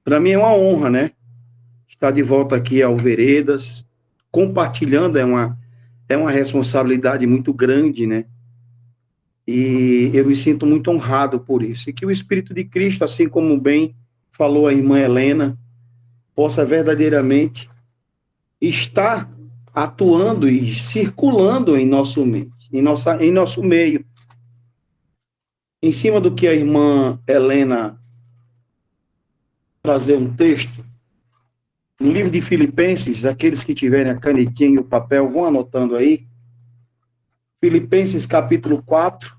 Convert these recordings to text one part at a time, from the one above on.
Para mim é uma honra, né? Estar de volta aqui ao Veredas, compartilhando é uma responsabilidade muito grande, né? E eu me sinto muito honrado por isso. E que o Espírito de Cristo, assim como bem falou a irmã Helena, possa verdadeiramente estar atuando e circulando em nosso meio, em nosso meio. Em cima do que a irmã Helena trazer um texto, no livro de Filipenses, aqueles que tiverem a canetinha e o papel, vão anotando aí. Filipenses capítulo 4,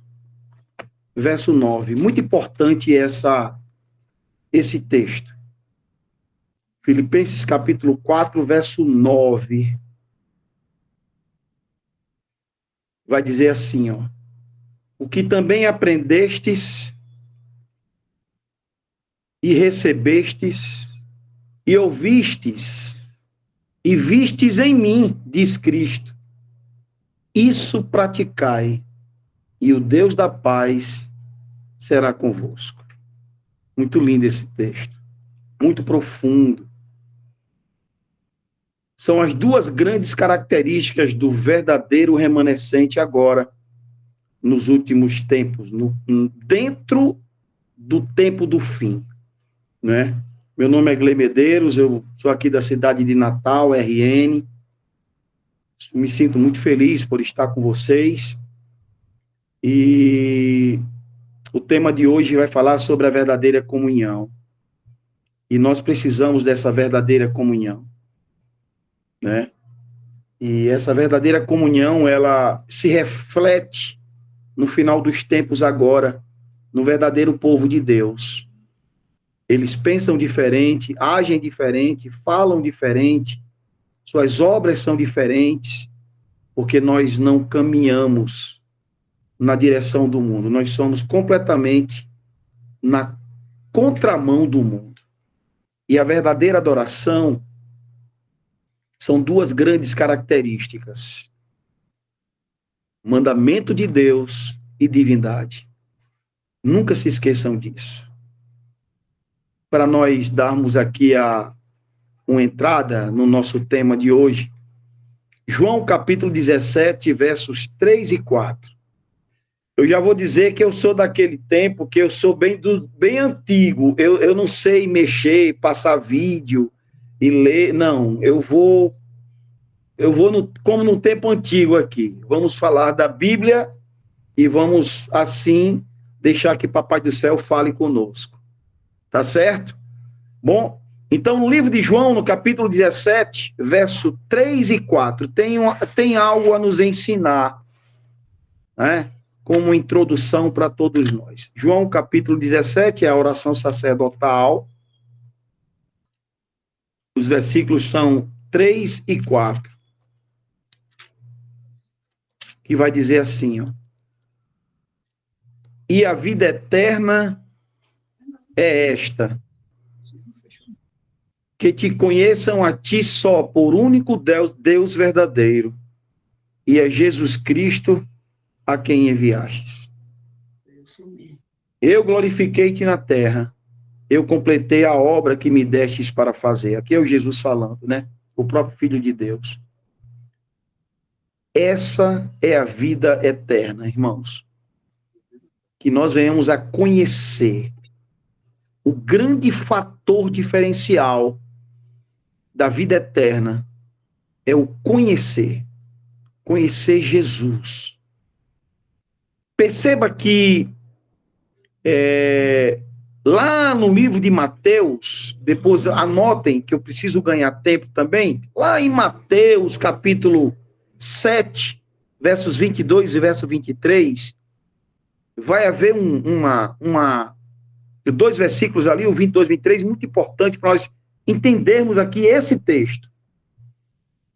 verso 9. Muito importante esse texto. Filipenses capítulo 4, verso 9. Vai dizer assim, ó. O que também aprendestes e recebestes e ouvistes e vistes em mim, diz Cristo. Isso praticai, e o Deus da paz será convosco. Muito lindo esse texto, muito profundo. São as duas grandes características do verdadeiro remanescente agora, nos últimos tempos, dentro do tempo do fim, né? Meu nome é Gley Medeiros, eu sou aqui da cidade de Natal, RN. Me sinto muito feliz por estar com vocês. E o tema de hoje vai falar sobre a verdadeira comunhão. E nós precisamos dessa verdadeira comunhão, né? E essa verdadeira comunhão, ela se reflete no final dos tempos agora, no verdadeiro povo de Deus. Eles pensam diferente, agem diferente, falam diferente, suas obras são diferentes, porque nós não caminhamos na direção do mundo, nós somos completamente na contramão do mundo. E a verdadeira adoração são duas grandes características: mandamento de Deus e divindade. Nunca se esqueçam disso. Para nós darmos aqui uma entrada no nosso tema de hoje, João capítulo 17, versos 3 e 4. Eu já vou dizer que eu sou daquele tempo, que eu sou bem antigo. Eu não sei mexer, passar vídeo e ler. Não, eu vou como no tempo antigo aqui. Vamos falar da Bíblia e vamos, assim, deixar que Papai do Céu fale conosco. Tá certo? Bom, então no livro de João, no capítulo 17, verso 3 e 4, tem algo a nos ensinar, né? Como introdução para todos nós. João, capítulo 17, é a oração sacerdotal. Os versículos são 3 e 4. Que vai dizer assim, ó. E a vida eterna é esta: que te conheçam a ti só, por único Deus verdadeiro, e a Jesus Cristo a quem enviastes. Eu glorifiquei-te na terra, eu completei a obra que me destes para fazer. Aqui é o Jesus falando, né? O próprio Filho de Deus. Essa é a vida eterna, irmãos. Que nós venhamos a conhecer o grande fator diferencial da vida eterna é o conhecer Jesus. Perceba que lá no livro de Mateus, depois anotem que eu preciso ganhar tempo também, lá em Mateus capítulo 7, versos 22 e verso 23, vai haver dois versículos ali, o 22 e 23, muito importante para nós entendermos aqui esse texto.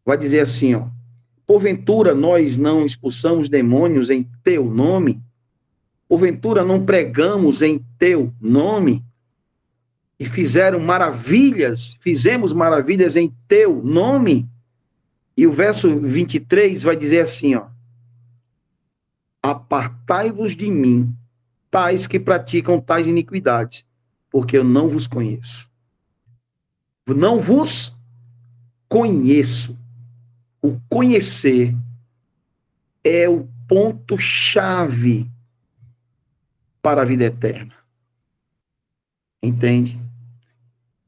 Vai dizer assim, ó: porventura nós não expulsamos demônios em teu nome? Porventura não pregamos em teu nome? E fizemos maravilhas em teu nome? E o verso 23 vai dizer assim, ó: apartai-vos de mim, tais que praticam tais iniquidades, porque eu não vos conheço. Não vos conheço. O conhecer é o ponto-chave para a vida eterna. Entende?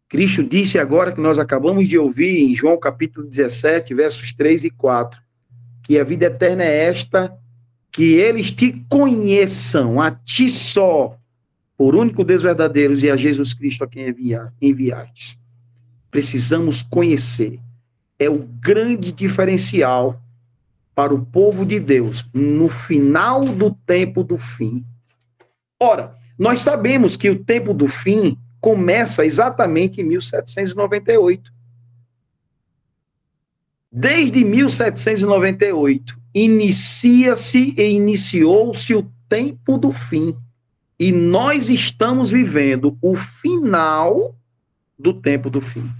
Cristo disse agora, que nós acabamos de ouvir em João capítulo 17, versos 3 e 4, que a vida eterna é esta, que eles te conheçam, a ti só, por único Deus verdadeiro, e a Jesus Cristo a quem enviastes. Precisamos conhecer. É o grande diferencial para o povo de Deus no final do tempo do fim. Ora, nós sabemos que o tempo do fim começa exatamente em 1798. Desde 1798, iniciou-se o tempo do fim. E nós estamos vivendo o final do tempo do fim.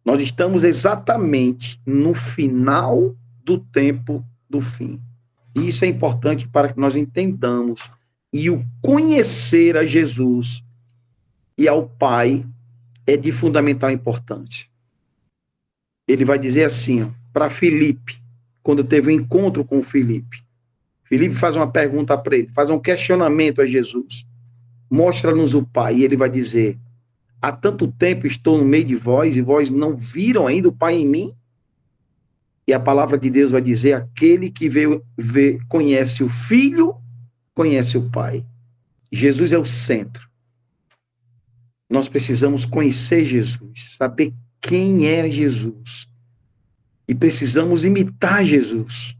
Nós estamos exatamente no final do tempo do fim. E isso é importante para que nós entendamos. E o conhecer a Jesus e ao Pai é de fundamental importância. Ele vai dizer assim, para Filipe, quando teve um encontro com Filipe. Filipe faz uma pergunta para ele, faz um questionamento a Jesus. Mostra-nos o Pai. E ele vai dizer, há tanto tempo estou no meio de vós e vós não viram ainda o Pai em mim? E a palavra de Deus vai dizer, aquele que conhece o Filho, conhece o Pai. Jesus é o centro. Nós precisamos conhecer Jesus, saber quem é Jesus. E precisamos imitar Jesus.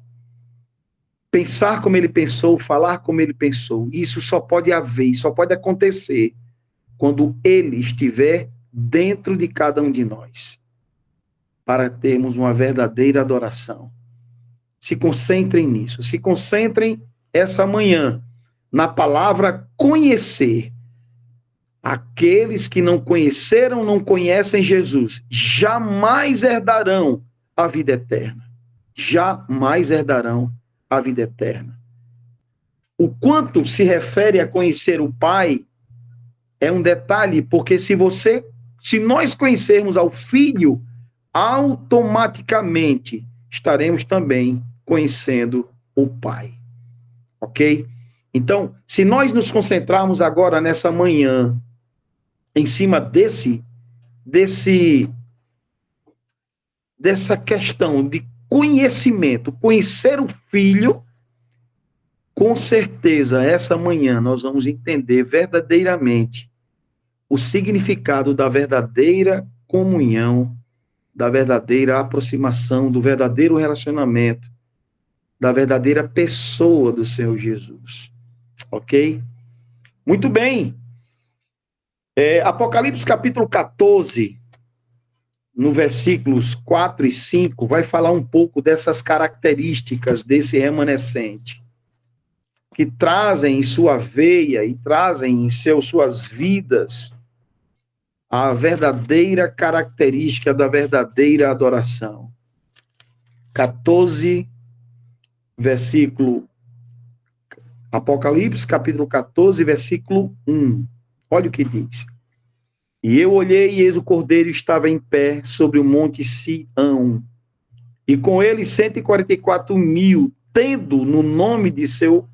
Pensar como ele pensou, falar como ele pensou. Isso só pode haver, só pode acontecer quando ele estiver dentro de cada um de nós, para termos uma verdadeira adoração. Se concentrem nisso, se concentrem essa manhã na palavra conhecer. Aqueles que não conheceram, não conhecem Jesus, jamais herdarão a vida eterna. Jamais herdarão a vida eterna. O quanto se refere a conhecer o Pai é um detalhe, porque se nós conhecermos ao Filho, automaticamente estaremos também conhecendo o Pai. Ok? Então, se nós nos concentrarmos agora nessa manhã em cima dessa questão de conhecimento, conhecer o Filho, com certeza essa manhã nós vamos entender verdadeiramente o significado da verdadeira comunhão, da verdadeira aproximação, do verdadeiro relacionamento, da verdadeira pessoa do Senhor Jesus. Ok? Muito bem. Apocalipse capítulo 14, no versículos 4 e 5, vai falar um pouco dessas características desse remanescente, que trazem em sua veia e trazem em suas vidas a verdadeira característica da verdadeira adoração. 14, versículo... Apocalipse, capítulo 14, versículo 1. Olha o que diz. E eu olhei, e eis o Cordeiro estava em pé sobre o monte Sião, e com ele 144.000, tendo no nome de seu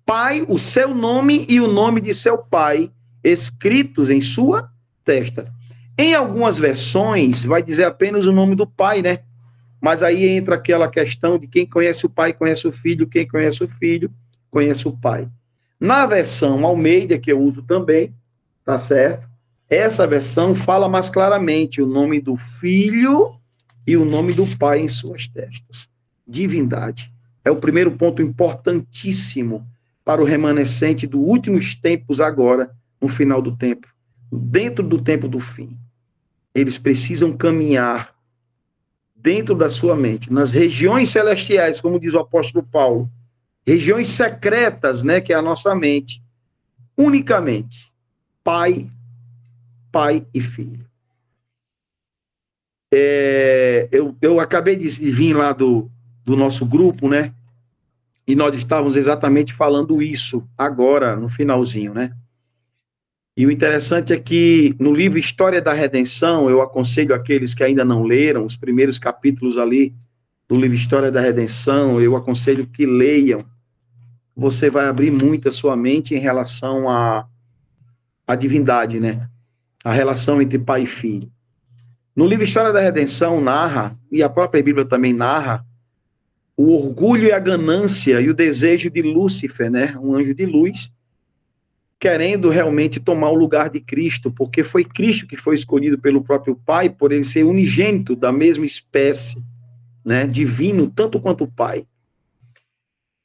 pai, o seu nome e o nome de seu pai, escritos em sua testa. Em algumas versões, vai dizer apenas o nome do pai, né? Mas aí entra aquela questão de quem conhece o pai, conhece o filho, quem conhece o filho, conhece o pai. Na versão Almeida, que eu uso também, tá certo? Essa versão fala mais claramente o nome do filho e o nome do pai em suas testas. Divindade. É o primeiro ponto importantíssimo para o remanescente dos últimos tempos agora, no final do tempo, dentro do tempo do fim. Eles precisam caminhar dentro da sua mente, nas regiões celestiais, como diz o apóstolo Paulo, regiões secretas, né, que é a nossa mente, unicamente pai e filho. Eu acabei de vir lá do nosso grupo, né, e nós estávamos exatamente falando isso agora, no finalzinho, né. E o interessante é que no livro História da Redenção, eu aconselho aqueles que ainda não leram os primeiros capítulos ali do livro História da Redenção, eu aconselho que leiam. Você vai abrir muito a sua mente em relação à divindade, né? A relação entre pai e filho. No livro História da Redenção narra, e a própria Bíblia também narra, o orgulho e a ganância e o desejo de Lúcifer, né? Um anjo de luz, querendo realmente tomar o lugar de Cristo, porque foi Cristo que foi escolhido pelo próprio Pai, por ele ser unigênito da mesma espécie, né? Divino, tanto quanto o Pai.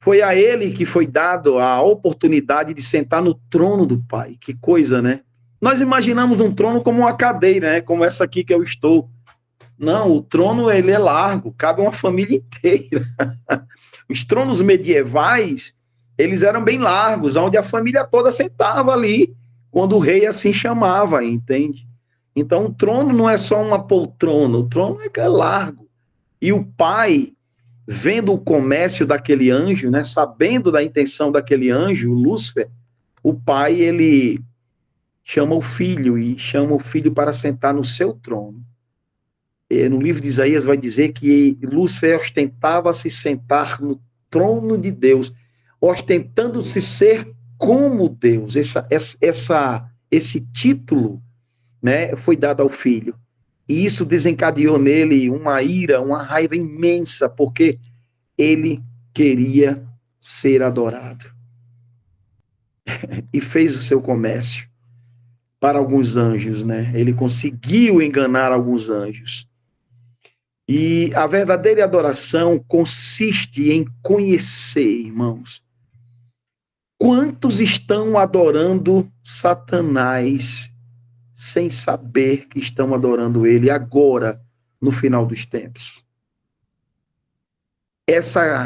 Foi a ele que foi dado a oportunidade de sentar no trono do Pai. Que coisa, né? Nós imaginamos um trono como uma cadeira, né? Como essa aqui que eu estou. Não, o trono ele é largo, cabe uma família inteira. Os tronos medievais, eles eram bem largos, onde a família toda sentava ali, quando o rei assim chamava, entende? Então, o trono não é só uma poltrona, o trono é largo. E o pai, vendo o comércio daquele anjo, né, sabendo da intenção daquele anjo, Lúcifer, o pai, ele chama o filho e chama o filho para sentar no seu trono. E no livro de Isaías vai dizer que Lúcifer ostentava se sentar no trono de Deus, ostentando-se ser como Deus. Esse título, né, foi dado ao filho. E isso desencadeou nele uma ira, uma raiva imensa, porque ele queria ser adorado. E fez o seu comércio para alguns anjos, né? Ele conseguiu enganar alguns anjos. E a verdadeira adoração consiste em conhecer, irmãos. Quantos estão adorando Satanás sem saber que estão adorando ele agora, no final dos tempos?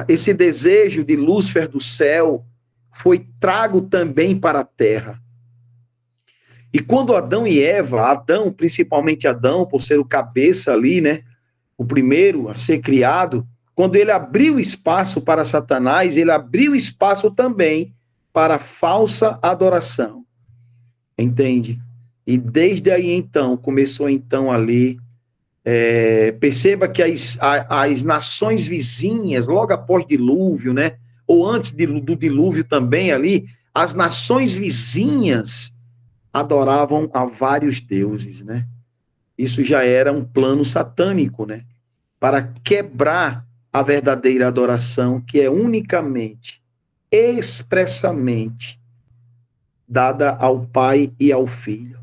Esse desejo de Lúcifer do céu foi trago também para a terra. E quando Adão e Eva, Adão, principalmente Adão, por ser o cabeça ali, né? O primeiro a ser criado, quando ele abriu espaço para Satanás, ele abriu espaço também para a falsa adoração. Entende? E desde aí então, começou então ali, perceba que as nações vizinhas, logo após o dilúvio, né? Ou antes do dilúvio também ali, as nações vizinhas adoravam a vários deuses, né? Isso já era um plano satânico, né? Para quebrar a verdadeira adoração, que é unicamente, expressamente, dada ao Pai e ao Filho.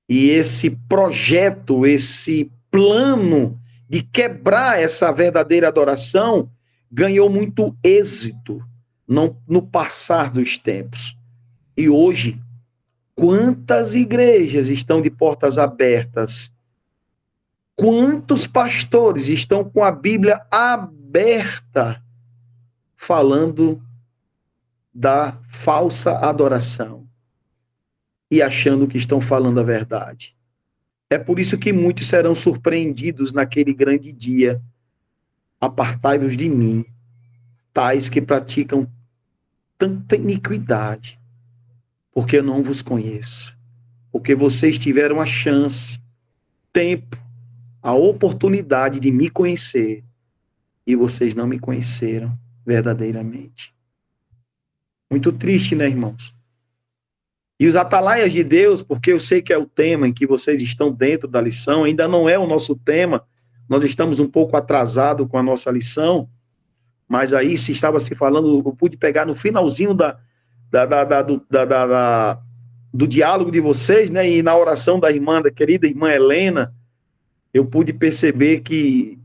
E esse projeto, esse plano de quebrar essa verdadeira adoração, ganhou muito êxito no passar dos tempos. E hoje, quantas igrejas estão de portas abertas? Quantos pastores estão com a Bíblia aberta falando da falsa adoração e achando que estão falando a verdade? É por isso que muitos serão surpreendidos naquele grande dia. Apartai-vos de mim, tais que praticam tanta iniquidade, porque eu não vos conheço. Porque vocês tiveram a chance, tempo, a oportunidade de me conhecer, e vocês não me conheceram verdadeiramente. Muito triste, né, irmãos? E os atalaias de Deus, porque eu sei que é o tema em que vocês estão dentro da lição, ainda não é o nosso tema, nós estamos um pouco atrasados com a nossa lição, mas aí se estava se falando, eu pude pegar no finalzinho do diálogo de vocês, né, e na oração da irmã, da querida irmã Helena, eu pude perceber que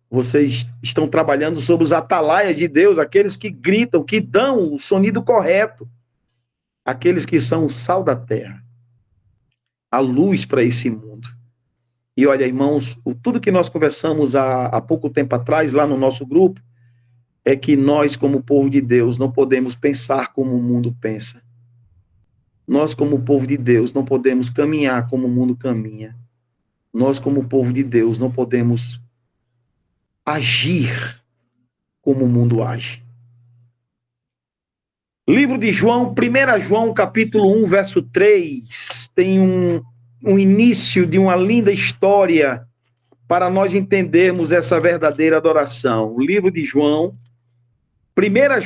vocês estão trabalhando sobre os atalaias de Deus, aqueles que gritam, que dão o sonido correto, aqueles que são o sal da terra, a luz para esse mundo. E olha, irmãos, tudo que nós conversamos há pouco tempo atrás, lá no nosso grupo, é que nós, como povo de Deus, não podemos pensar como o mundo pensa. Nós, como povo de Deus, não podemos caminhar como o mundo caminha. Nós, como povo de Deus, não podemos agir como o mundo age. Livro de João, 1 João, capítulo 1, verso 3, tem um início de uma linda história para nós entendermos essa verdadeira adoração. O livro de João, 1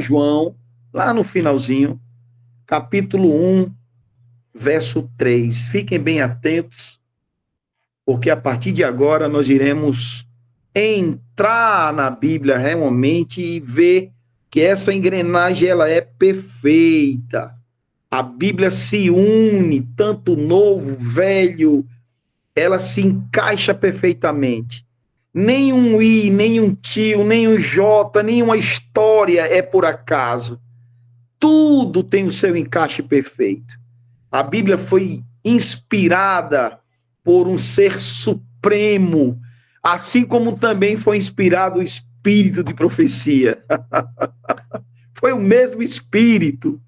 João, lá no finalzinho, capítulo 1, verso 3. Fiquem bem atentos, porque a partir de agora nós iremos entrar na Bíblia realmente e ver que essa engrenagem ela é perfeita. A Bíblia se une, tanto novo, velho, ela se encaixa perfeitamente. Nenhum i, nenhum tio, nenhum j, nenhuma história é por acaso. Tudo tem o seu encaixe perfeito. A Bíblia foi inspirada por um ser supremo, assim como também foi inspirado o espírito de profecia. Foi o mesmo espírito,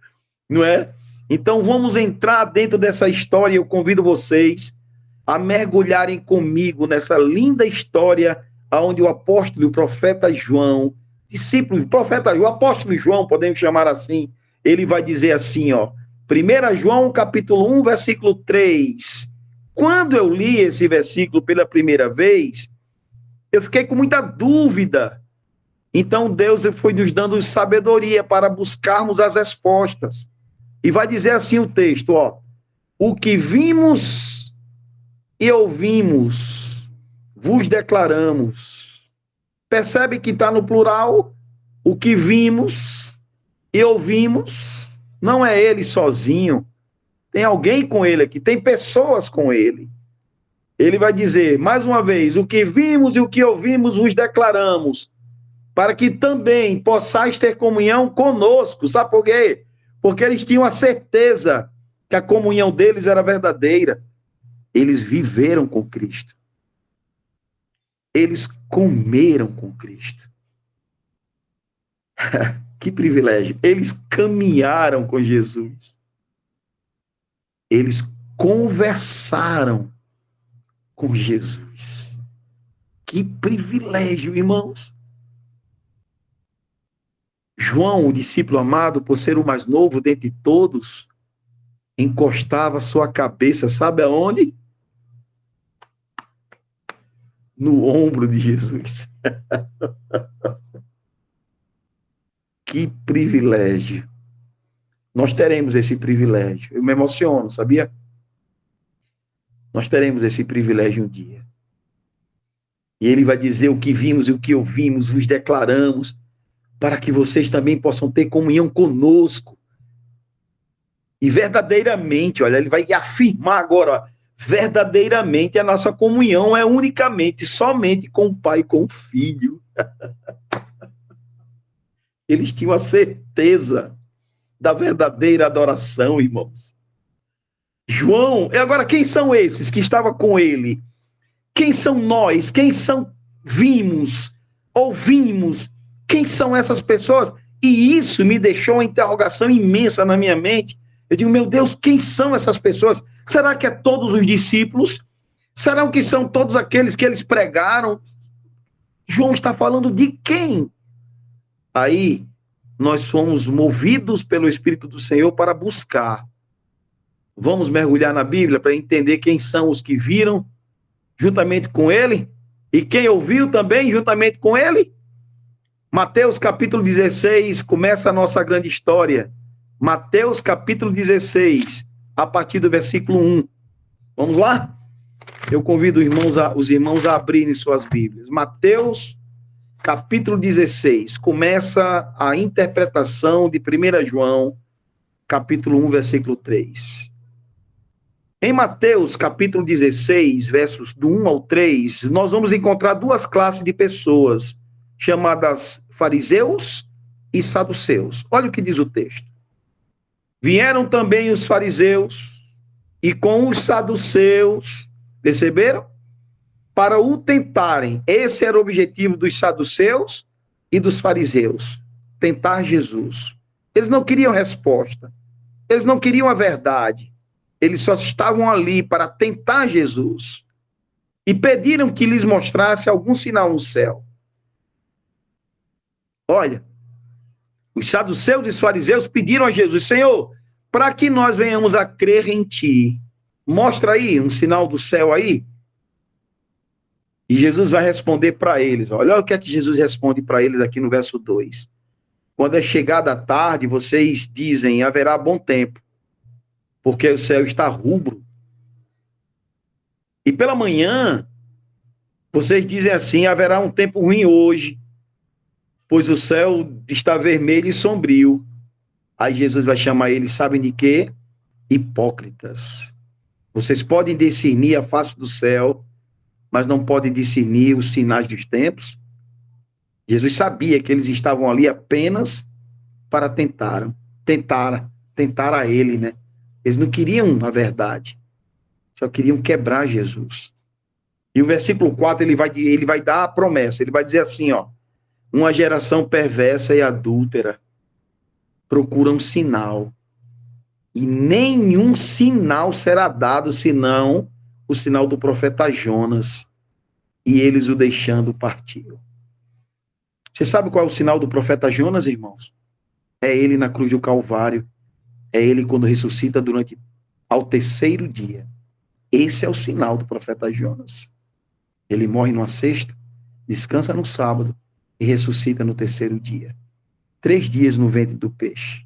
não é? Então vamos entrar dentro dessa história. Eu convido vocês a mergulharem comigo nessa linda história onde o apóstolo, o profeta João, discípulo, profeta, o apóstolo João, podemos chamar assim, ele vai dizer assim, ó, 1 João, capítulo 1, versículo 3. Quando eu li esse versículo pela primeira vez, eu fiquei com muita dúvida. Então Deus foi nos dando sabedoria para buscarmos as respostas. E vai dizer assim o texto, ó, o que vimos e ouvimos, vos declaramos. Percebe que está no plural? O que vimos e ouvimos, não é ele sozinho. Tem alguém com ele aqui, tem pessoas com ele. Ele vai dizer, mais uma vez, o que vimos e o que ouvimos vos declaramos, para que também possais ter comunhão conosco. Sabe por quê? Porque eles tinham a certeza que a comunhão deles era verdadeira. Eles viveram com Cristo. Eles comeram com Cristo. Que privilégio. Eles caminharam com Jesus. Eles conversaram com Jesus. Que privilégio, irmãos. João, o discípulo amado, por ser o mais novo dentre todos, encostava sua cabeça, sabe aonde? No ombro de Jesus. Que privilégio. Nós teremos esse privilégio. Eu me emociono, sabia? Nós teremos esse privilégio um dia. E ele vai dizer o que vimos e o que ouvimos, vos declaramos, para que vocês também possam ter comunhão conosco. E verdadeiramente, olha, ele vai afirmar agora, verdadeiramente a nossa comunhão é unicamente, somente com o Pai e com o Filho. Eles tinham a certeza da verdadeira adoração, irmãos. João, e agora quem são esses que estavam com ele? Quem são nós? Quem são vimos, ouvimos? Quem são essas pessoas? E isso me deixou uma interrogação imensa na minha mente. Eu digo, meu Deus, quem são essas pessoas? Será que é todos os discípulos? Será que são todos aqueles que eles pregaram? João está falando de quem? Aí nós fomos movidos pelo Espírito do Senhor para buscar. Vamos mergulhar na Bíblia para entender quem são os que viram juntamente com ele e quem ouviu também juntamente com ele. Mateus capítulo 16 começa a nossa grande história. Mateus capítulo 16, a partir do versículo 1. Vamos lá? Eu convido os irmãos a abrirem suas Bíblias. Mateus capítulo 16, começa a interpretação de 1 João, capítulo 1, versículo 3. Em Mateus, capítulo 16, versos do 1 ao 3, nós vamos encontrar duas classes de pessoas, chamadas fariseus e saduceus. Olha o que diz o texto. Vieram também os fariseus e com os saduceus, perceberam? Para o tentarem. Esse era o objetivo dos saduceus e dos fariseus, tentar Jesus. Eles não queriam resposta, eles não queriam a verdade, eles só estavam ali para tentar Jesus e pediram que lhes mostrasse algum sinal no céu. Olha, Os saduceus e os fariseus pediram a Jesus: Senhor, para que nós venhamos a crer em ti, mostra aí um sinal do céu aí. E Jesus vai responder para eles. Olha o que é que Jesus responde para eles aqui no verso 2. Quando é chegada a tarde, vocês dizem: haverá bom tempo, porque o céu está rubro. E pela manhã, vocês dizem assim: haverá um tempo ruim hoje, pois o céu está vermelho e sombrio. Aí Jesus vai chamar eles, sabem de quê? Hipócritas. Vocês podem discernir a face do céu, mas não podem discernir os sinais dos tempos. Jesus sabia que eles estavam ali apenas para tentar a ele, né? Eles não queriam a verdade, só queriam quebrar Jesus. E o versículo 4, ele vai dar a promessa, ele vai dizer assim, ó: uma geração perversa e adúltera procura um sinal, e nenhum sinal será dado, senão o sinal do profeta Jonas, e eles o deixando partiu. Você sabe qual é o sinal do profeta Jonas, irmãos? É ele na cruz do Calvário, é ele quando ressuscita ao terceiro dia. Esse é o sinal do profeta Jonas. Ele morre numa sexta, descansa no sábado e ressuscita no terceiro dia. 3 dias no ventre do peixe.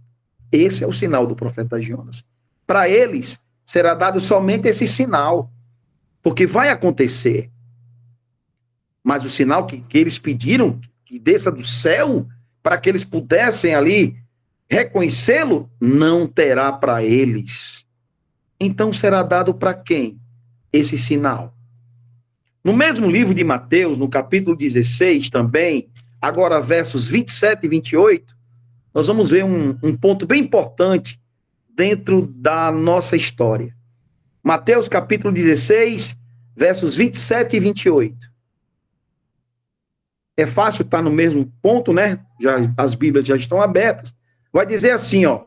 Esse é o sinal do profeta Jonas. Para eles, será dado somente esse sinal, porque vai acontecer. Mas o sinal que eles pediram, que desça do céu, para que eles pudessem ali reconhecê-lo, não terá para eles. Então será dado para quem esse sinal? No mesmo livro de Mateus, no capítulo 16 também, agora versos 27 e 28, nós vamos ver um ponto bem importante dentro da nossa história. Mateus capítulo 16, versos 27 e 28. É fácil estar no mesmo ponto, né? As Bíblias já estão abertas. Vai dizer assim, ó: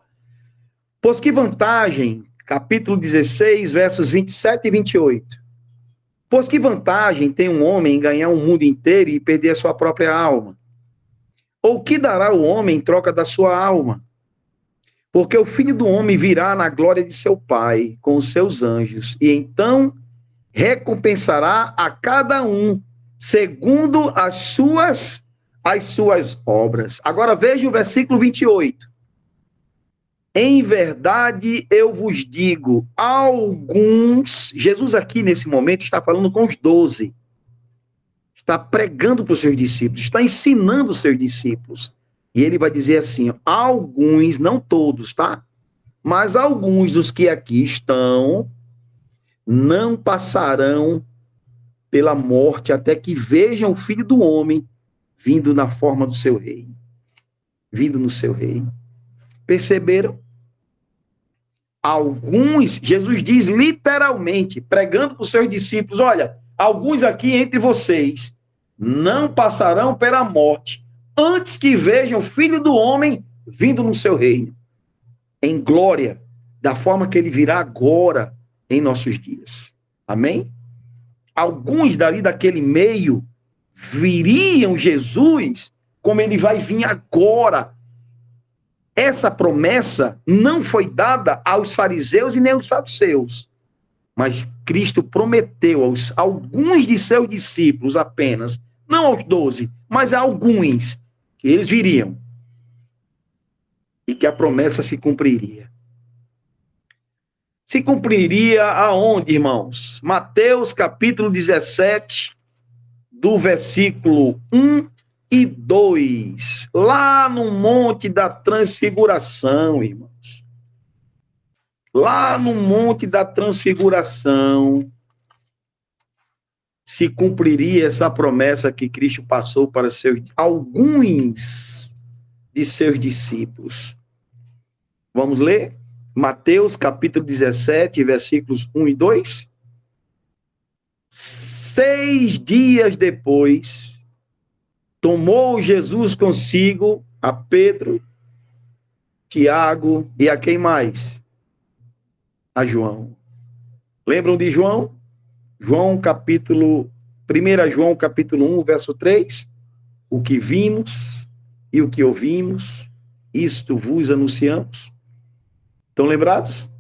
pois que vantagem, capítulo 16, versos 27 e 28. Pois que vantagem tem um homem em ganhar o mundo inteiro e perder a sua própria alma? Ou que dará o homem em troca da sua alma? Porque o Filho do Homem virá na glória de seu Pai, com os seus anjos, e então recompensará a cada um, segundo as suas obras. Agora veja o versículo 28. Em verdade eu vos digo, alguns... Jesus aqui nesse momento está falando com os 12. Está pregando para os seus discípulos, está ensinando os seus discípulos. E ele vai dizer assim, alguns, não todos, tá? Mas alguns dos que aqui estão não passarão pela morte até que vejam o Filho do Homem vindo na forma do seu reino. Vindo no seu reino. Perceberam? Alguns, Jesus diz literalmente, pregando para os seus discípulos, olha, alguns aqui entre vocês não passarão pela morte antes que vejam o Filho do Homem vindo no seu reino, em glória, da forma que ele virá agora em nossos dias. Amém? Alguns dali daquele meio viriam Jesus como ele vai vir agora. Essa promessa não foi dada aos fariseus e nem aos saduceus, mas Cristo prometeu aos alguns de seus discípulos apenas, não aos 12, mas a alguns, que eles viriam e que a promessa se cumpriria. Se cumpriria aonde, irmãos? Mateus capítulo 17, do versículo 1 e 2, lá no Monte da Transfiguração, irmãos. Lá no Monte da Transfiguração, se cumpriria essa promessa que Cristo passou para alguns de seus discípulos. Vamos ler? Mateus capítulo 17, versículos 1 e 2. 6 dias depois, tomou Jesus consigo a Pedro, Tiago e a quem mais? A João. Lembram de João? 1 João capítulo 1, verso 3. O que vimos e o que ouvimos isto vos anunciamos. Estão lembrados?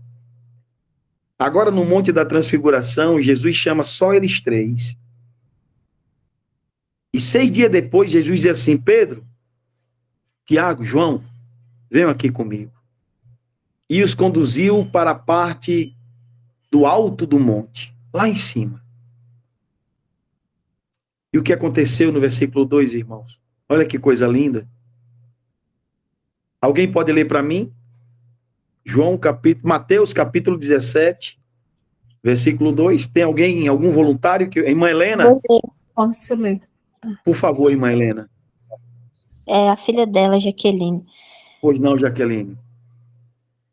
Agora, no Monte da Transfiguração, Jesus chama só eles três. E 6 dias depois, Jesus diz assim: Pedro, Tiago, João, venham aqui comigo. E os conduziu para a parte do alto do monte, lá em cima. E o que aconteceu no versículo 2, irmãos? Olha que coisa linda. Alguém pode ler para mim? Mateus capítulo 17, versículo 2. Tem alguém, algum voluntário? Irmã Helena? Posso ler. Por favor, irmã Helena. É a filha dela, Jaqueline. Pois não, Jaqueline.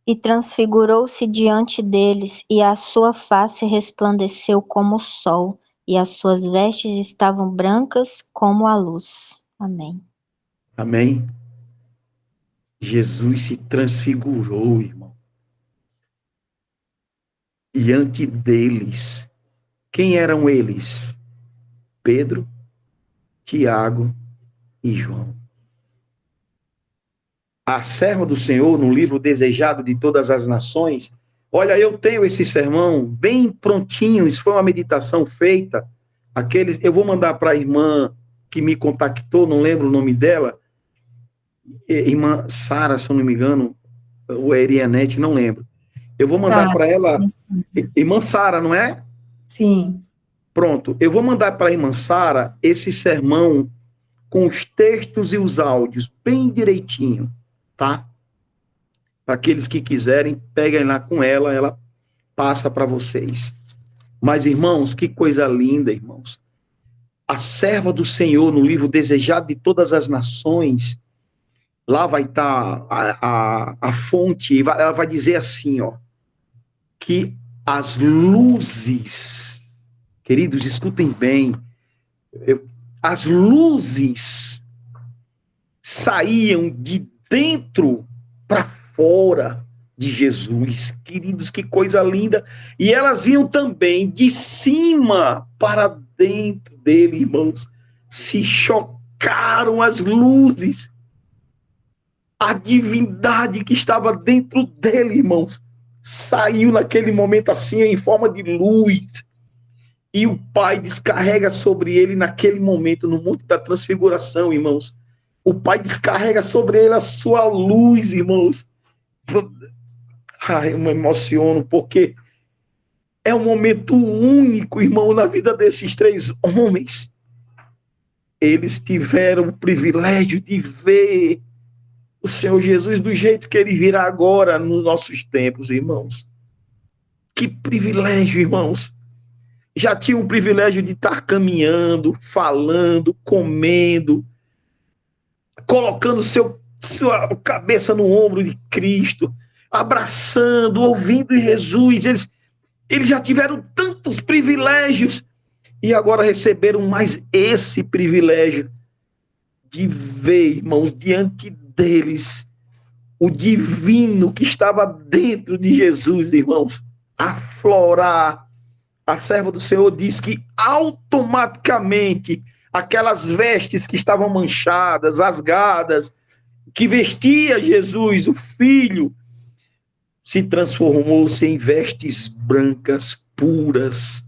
E transfigurou-se diante deles, e a sua face resplandeceu como o sol, e as suas vestes estavam brancas como a luz. Amém. Amém. Jesus se transfigurou, irmão. E ante deles, quem eram eles? Pedro, Tiago e João. A serva do Senhor, no livro Desejado de Todas as Nações, olha, eu tenho esse sermão bem prontinho, isso foi uma meditação feita, eu vou mandar para a irmã que me contactou, não lembro o nome dela, irmã Sara, se eu não me engano, ou é Erianete, não lembro. Eu vou mandar para ela, irmã Sara, não é? Sim. Pronto, eu vou mandar para a irmã Sara esse sermão com os textos e os áudios bem direitinho, tá? Para aqueles que quiserem, peguem lá com ela, ela passa para vocês. Mas, irmãos, que coisa linda, irmãos. A serva do Senhor, no livro Desejado de Todas as Nações, lá vai estar a fonte, ela vai dizer assim, ó, que as luzes, queridos, escutem bem, as luzes saíam de dentro para fora de Jesus. Queridos, que coisa linda. E elas vinham também de cima para dentro dele, irmãos. Se chocaram as luzes. A divindade que estava dentro dele, irmãos, saiu naquele momento assim, em forma de luz. E o Pai descarrega sobre ele naquele momento, no Monte da Transfiguração, irmãos. O Pai descarrega sobre ele a sua luz, irmãos. Ai, eu me emociono, porque é um momento único, irmão, na vida desses três homens. Eles tiveram o privilégio de ver o Senhor Jesus do jeito que ele virá agora nos nossos tempos, irmãos. Que privilégio, irmãos. Já tinham o privilégio de estar caminhando, falando, comendo, colocando sua cabeça no ombro de Cristo, abraçando, ouvindo Jesus. Eles já tiveram tantos privilégios e agora receberam mais esse privilégio de ver, irmãos, diante deles o divino que estava dentro de Jesus, irmãos, aflorar. A serva do Senhor diz que automaticamente aquelas vestes que estavam manchadas, rasgadas, que vestia Jesus, o Filho, se transformou-se em vestes brancas, puras.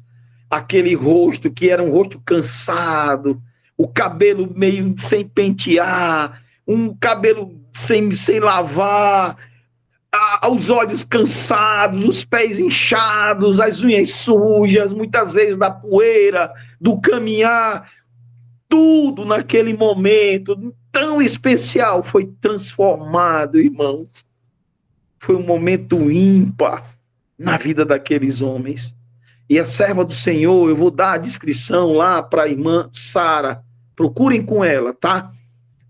Aquele rosto que era um rosto cansado, o cabelo meio sem pentear, um cabelo sem lavar, os olhos cansados, os pés inchados, as unhas sujas, muitas vezes da poeira, do caminhar, tudo naquele momento tão especial foi transformado, irmãos. Foi um momento ímpar na vida daqueles homens. E a serva do Senhor, eu vou dar a descrição lá para a irmã Sara, procurem com ela, tá?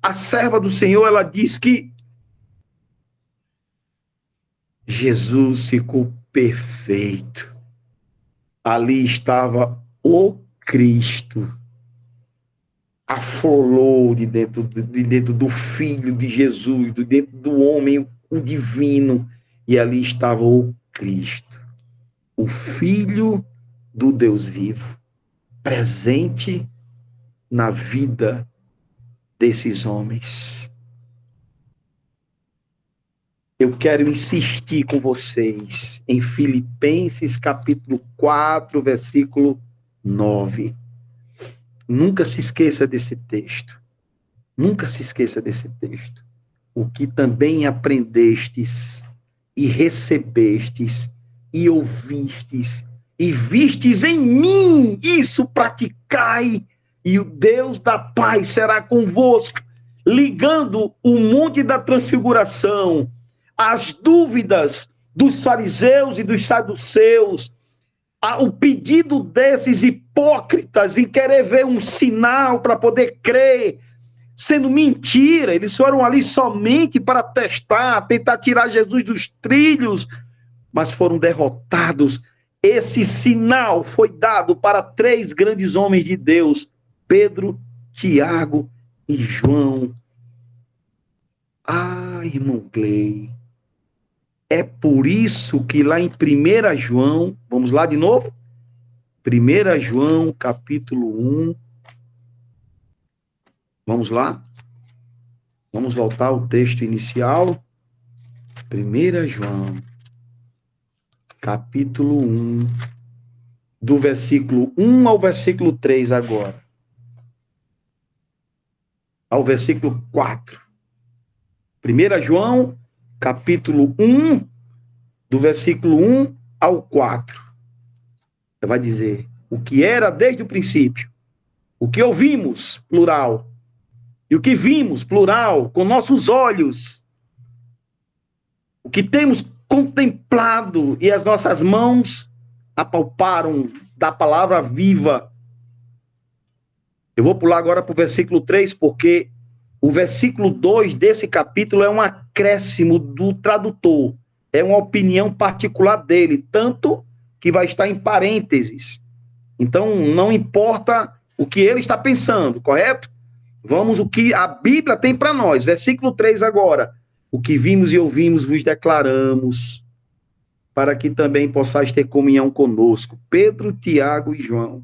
A serva do Senhor, ela diz que Jesus ficou perfeito. Ali estava o Cristo. Aflorou de dentro do Filho de Jesus, de dentro do homem, o divino. E ali estava o Cristo, o Filho do Deus vivo, presente na vida desses homens. Eu quero insistir com vocês em Filipenses capítulo 4, versículo 9. Nunca se esqueça desse texto. Nunca se esqueça desse texto. O que também aprendestes e recebestes e ouvistes e vistes em mim, isso praticai, e o Deus da paz será convosco. Ligando o monte da transfiguração, as dúvidas dos fariseus e dos saduceus, o pedido desses hipócritas em querer ver um sinal para poder crer, sendo mentira. Eles foram ali somente para testar, tentar tirar Jesus dos trilhos, mas foram derrotados. Esse sinal foi dado para 3 grandes homens de Deus, Pedro, Tiago e João. Irmão Clay, é por isso que lá em 1 João, vamos lá de novo? 1 João, capítulo 1. Vamos lá? Vamos voltar ao texto inicial. 1 João, capítulo 1, do versículo 1 ao versículo 3 agora. Ao versículo 4. 1 João, capítulo 1, do versículo 1 ao 4. Vai dizer, o que era desde o princípio, o que ouvimos, plural, e o que vimos, plural, com nossos olhos, o que temos contemplado e as nossas mãos apalparam da palavra viva. Eu vou pular agora para o versículo 3, porque o versículo 2 desse capítulo é um acréscimo do tradutor. É uma opinião particular dele, tanto que vai estar em parênteses. Então, não importa o que ele está pensando, correto? Vamos o que a Bíblia tem para nós. Versículo 3 agora. O que vimos e ouvimos vos declaramos, para que também possais ter comunhão conosco. Pedro, Tiago e João.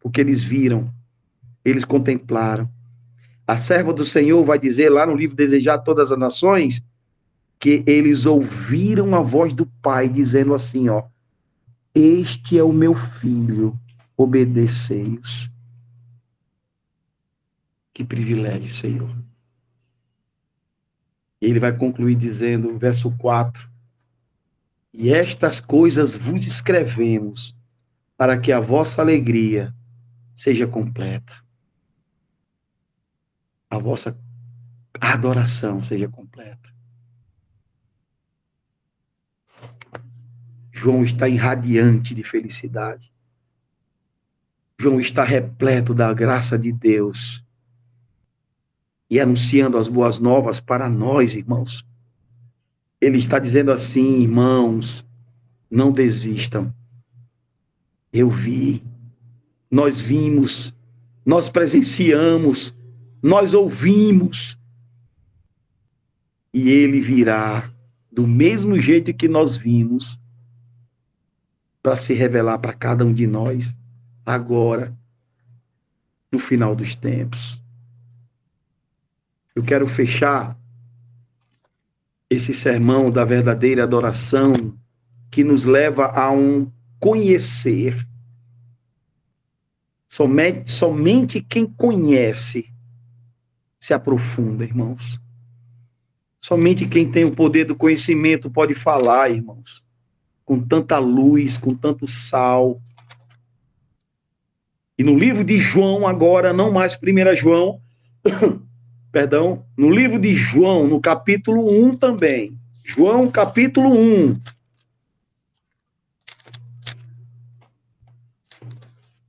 Porque eles viram, eles contemplaram. A serva do Senhor vai dizer lá no livro Desejar Todas as Nações, que eles ouviram a voz do Pai dizendo assim, ó, este é o meu filho, obedecei-os. Que privilégio, Senhor. E ele vai concluir dizendo, verso 4, e estas coisas vos escrevemos, para que a vossa alegria seja completa. A vossa adoração seja completa. João está irradiante de felicidade. João está repleto da graça de Deus e anunciando as boas novas para nós, irmãos. Ele está dizendo assim, irmãos, não desistam. Eu vi, nós vimos, nós presenciamos, nós ouvimos. E ele virá do mesmo jeito que nós vimos para se revelar para cada um de nós agora, no final dos tempos. Eu quero fechar esse sermão da verdadeira adoração que nos leva a um conhecer. Somente quem conhece se aprofunda, irmãos. Somente quem tem o poder do conhecimento pode falar, irmãos, com tanta luz, com tanto sal. E no livro de João, agora, não mais 1 João, perdão, no livro de João, no capítulo 1 também. João, capítulo 1.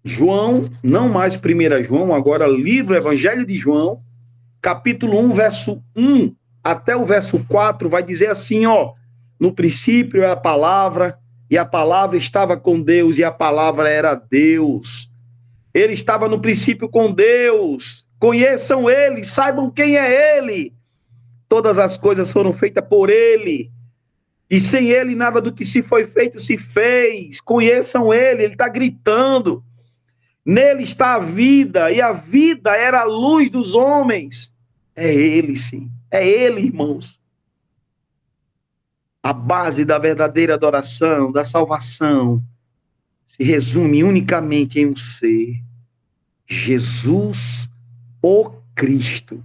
João, não mais 1 João, agora livro Evangelho de João, capítulo 1, verso 1 até o verso 4, vai dizer assim, ó, no princípio é a palavra, e a palavra estava com Deus, e a palavra era Deus. Ele estava no princípio com Deus. Conheçam ele, saibam quem é ele. Todas as coisas foram feitas por ele. E sem ele, nada do que se foi feito se fez. Conheçam ele está gritando. Nele está a vida, e a vida era a luz dos homens. É ele, sim. É ele, irmãos. A base da verdadeira adoração, da salvação, se resume unicamente em um ser: Jesus, o Cristo.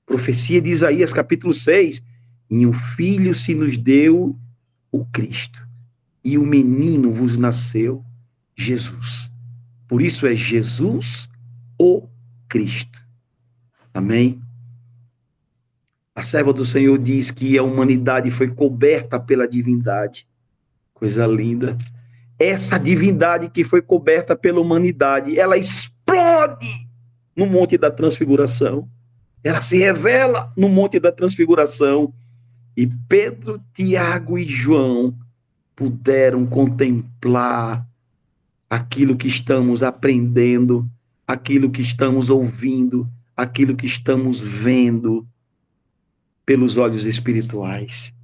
Profecia de Isaías, capítulo 6. E um filho se nos deu, o Cristo. E o menino vos nasceu, Jesus. Por isso é Jesus, o Cristo. Amém? A serva do Senhor diz que a humanidade foi coberta pela divindade. Coisa linda. Essa divindade que foi coberta pela humanidade, ela explode no Monte da Transfiguração. Ela se revela no Monte da Transfiguração. E Pedro, Tiago e João puderam contemplar aquilo que estamos aprendendo, aquilo que estamos ouvindo, aquilo que estamos vendo pelos olhos espirituais.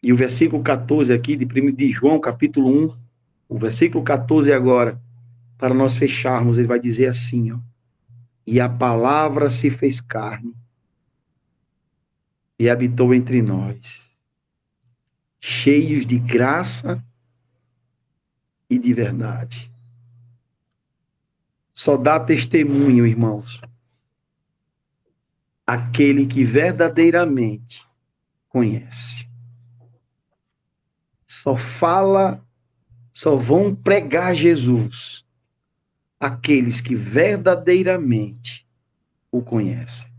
E o versículo 14 aqui de João, capítulo 1, o versículo 14 agora, para nós fecharmos, ele vai dizer assim, ó: e a palavra se fez carne e habitou entre nós, cheios de graça e de verdade. Só dá testemunho, irmãos, aquele que verdadeiramente conhece. Só vão pregar Jesus aqueles que verdadeiramente o conhecem.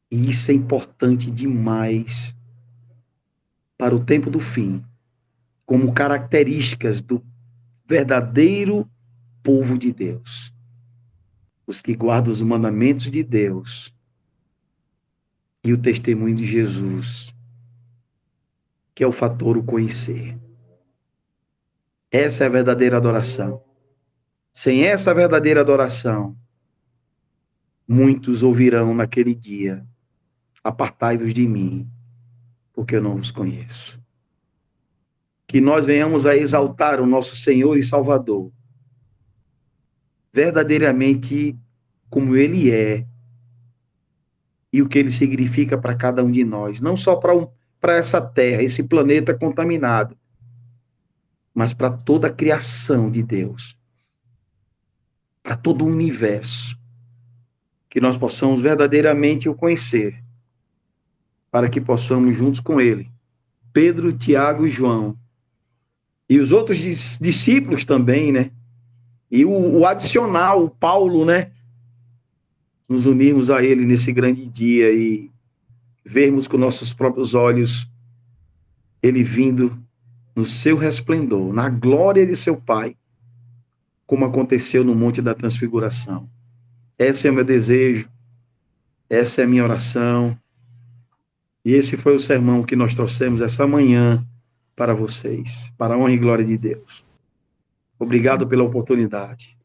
E isso é importante demais para o tempo do fim, como características do verdadeiro povo de Deus. Os que guardam os mandamentos de Deus e o testemunho de Jesus, que é o fator o conhecer. Essa é a verdadeira adoração. Sem essa verdadeira adoração, muitos ouvirão naquele dia: apartai-vos de mim, porque eu não os conheço. Que nós venhamos a exaltar o nosso Senhor e Salvador, verdadeiramente como Ele é, e o que Ele significa para cada um de nós, não só para essa terra, esse planeta contaminado, mas para toda a criação de Deus, para todo o universo, que nós possamos verdadeiramente o conhecer, para que possamos juntos com Ele, Pedro, Tiago e João, e os outros discípulos também, né? E o adicional, o Paulo, né? Nos unirmos a ele nesse grande dia e vermos com nossos próprios olhos ele vindo no seu resplendor, na glória de seu Pai, como aconteceu no Monte da Transfiguração. Esse é o meu desejo, essa é a minha oração, e esse foi o sermão que nós trouxemos essa manhã para vocês, para a honra e glória de Deus. Obrigado pela oportunidade.